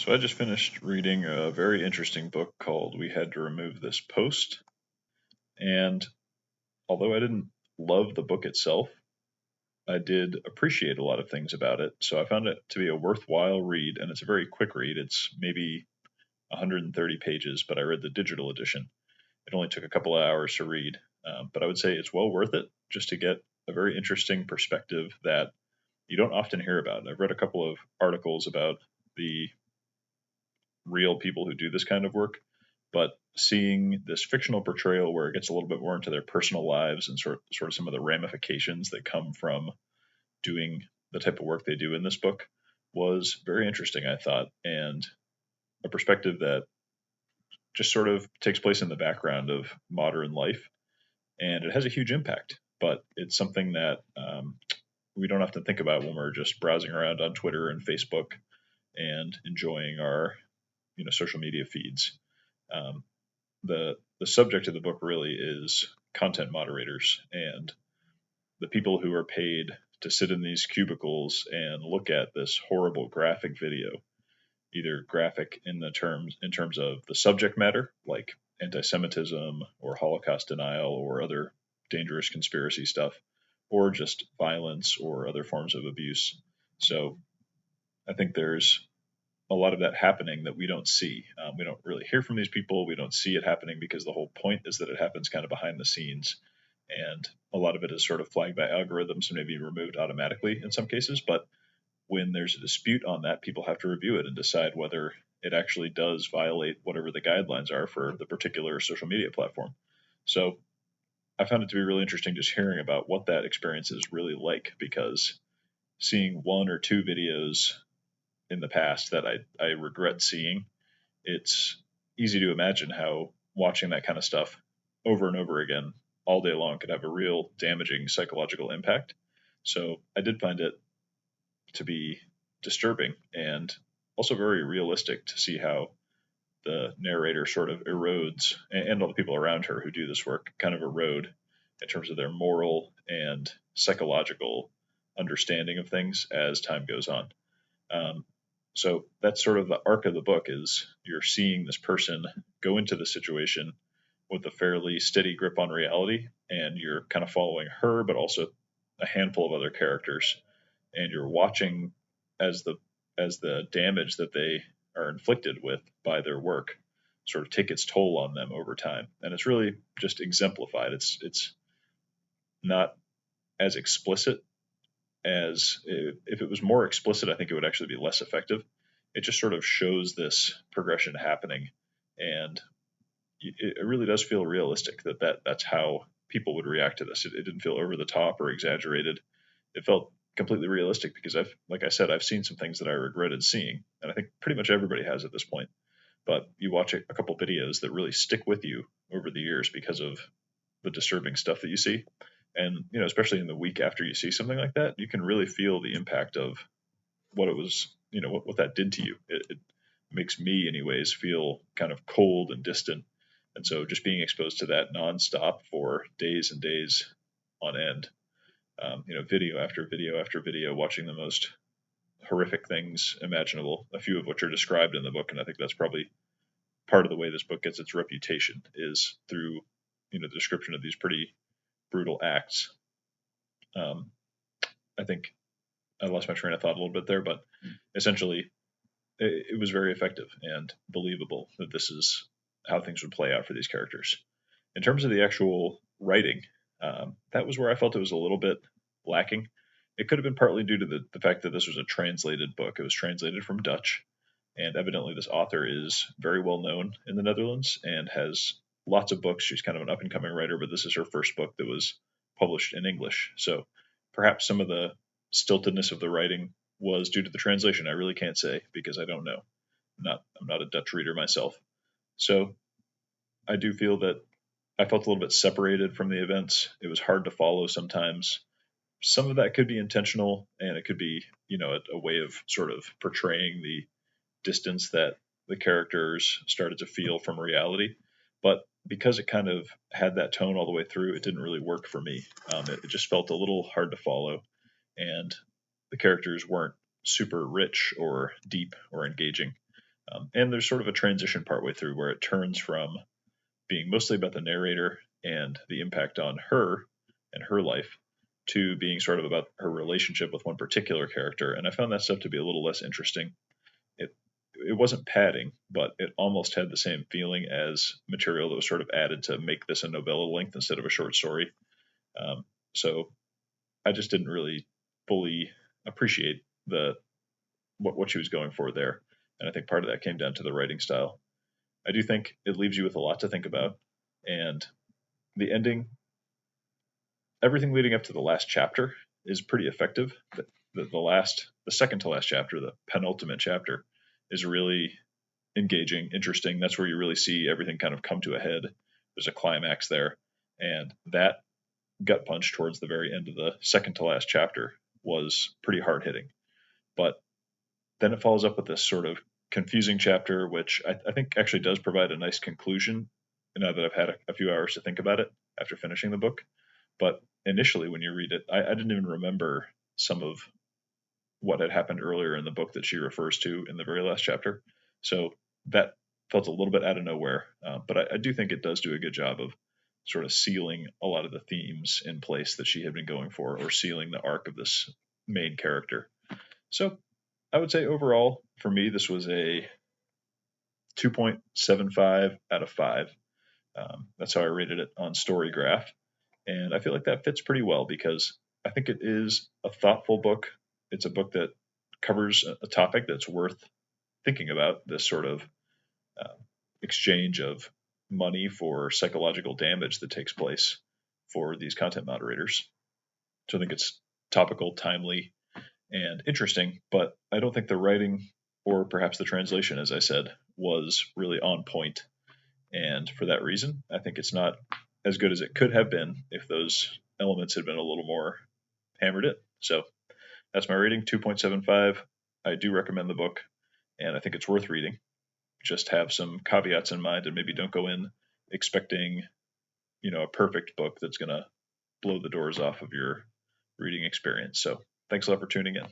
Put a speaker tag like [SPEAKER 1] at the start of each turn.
[SPEAKER 1] So I just finished reading a very interesting book called We Had to Remove This Post. And although I didn't love the book itself, I did appreciate a lot of things about it. So I found it to be a worthwhile read, and it's a very quick read. It's maybe 130 pages, but I read the digital edition. It only took a couple of hours to read, but I would say it's well worth it just to get a very interesting perspective that you don't often hear about. I've read a couple of articles about the real people who do this kind of work, but seeing this fictional portrayal where it gets a little bit more into their personal lives and sort of some of the ramifications that come from doing the type of work they do in this book was very interesting, I thought, and a perspective that just sort of takes place in the background of modern life, and it has a huge impact. But it's something that we don't often think about when we're just browsing around on Twitter and Facebook and enjoying our social media feeds. Um, the subject of the book really is content moderators and the people who are paid to sit in these cubicles and look at this horrible graphic video, either graphic in terms of the subject matter, like anti-Semitism or Holocaust denial or other dangerous conspiracy stuff, or just violence or other forms of abuse. So I think there's a lot of that happening that we don't see. We don't really hear from these people. We don't see it happening because the whole point is that it happens kind of behind the scenes. And a lot of it is sort of flagged by algorithms and maybe removed automatically in some cases. But when there's a dispute on that, people have to review it and decide whether it actually does violate whatever the guidelines are for the particular social media platform. So I found it to be really interesting just hearing about what that experience is really like, because seeing one or two videos in the past that I regret seeing, it's easy to imagine how watching that kind of stuff over and over again all day long could have a real damaging psychological impact. So I did find it to be disturbing and also very realistic to see how the narrator sort of erodes, and all the people around her who do this work kind of erode in terms of their moral and psychological understanding of things as time goes on. So that's sort of the arc of the book, is you're seeing this person go into the situation with a fairly steady grip on reality, and you're kind of following her, but also a handful of other characters, and you're watching as the damage that they are inflicted with by their work sort of take its toll on them over time. And it's really just exemplified. It's not as explicit as, if it was more explicit, I think it would actually be less effective. It just sort of shows this progression happening, and it really does feel realistic that's how people would react to this. It didn't feel over the top or exaggerated. It felt completely realistic because like I said, I've seen some things that I regretted seeing, and I think pretty much everybody has at this point. But you watch a couple videos that really stick with you over the years because of the disturbing stuff that you see. And, especially in the week after you see something like that, you can really feel the impact of what it was, what that did to you. It makes me, anyways, feel kind of cold and distant. And so just being exposed to that nonstop for days and days on end, video after video after video, watching the most horrific things imaginable, a few of which are described in the book. And I think that's probably part of the way this book gets its reputation, is through, the description of these pretty brutal acts. I think I lost my train of thought a little bit there, but essentially it was very effective and believable that this is how things would play out for these characters. In terms of the actual writing, that was where I felt it was a little bit lacking. It could have been partly due to the fact that this was a translated book. It was translated from Dutch, and evidently this author is very well known in the Netherlands and has lots of books. She's kind of an up and coming writer, but this is her first book that was published in English. So perhaps some of the stiltedness of the writing was due to the translation. I really can't say because I don't know. I'm not a Dutch reader myself. So I do feel that I felt a little bit separated from the events. It was hard to follow sometimes. Some of that could be intentional, and it could be, a way of sort of portraying the distance that the characters started to feel from reality. But because it kind of had that tone all the way through, it didn't really work for me. It just felt a little hard to follow, and the characters weren't super rich or deep or engaging. And there's sort of a transition partway through where it turns from being mostly about the narrator and the impact on her and her life to being sort of about her relationship with one particular character. And I found that stuff to be a little less interesting. It wasn't padding, but it almost had the same feeling as material that was sort of added to make this a novella length instead of a short story. So I just didn't really fully appreciate the what she was going for there, and I think part of that came down to the writing style. I do think it leaves you with a lot to think about, and the ending, everything leading up to the last chapter is pretty effective. The second to last chapter, the penultimate chapter, is really engaging, interesting. That's where you really see everything kind of come to a head. There's a climax there, and that gut punch towards the very end of the second to last chapter was pretty hard hitting. But then it follows up with this sort of confusing chapter, which I think actually does provide a nice conclusion now that I've had a few hours to think about it after finishing the book. But initially, when you read it, I didn't even remember some of what had happened earlier in the book that she refers to in the very last chapter. So that felt a little bit out of nowhere. But I do think it does do a good job of sort of sealing a lot of the themes in place that she had been going for, or sealing the arc of this main character. So I would say overall, for me, this was a 2.75 out of 5. That's how I rated it on Storygraph. And I feel like that fits pretty well because I think it is a thoughtful book. It's a book that covers a topic that's worth thinking about, this sort of exchange of money for psychological damage that takes place for these content moderators. So I think it's topical, timely, and interesting, but I don't think the writing or perhaps the translation, as I said, was really on point. And for that reason, I think it's not as good as it could have been if those elements had been a little more hammered in. So that's my rating, 2.75. I do recommend the book, and I think it's worth reading. Just have some caveats in mind, and maybe don't go in expecting, a perfect book that's going to blow the doors off of your reading experience. So thanks a lot for tuning in.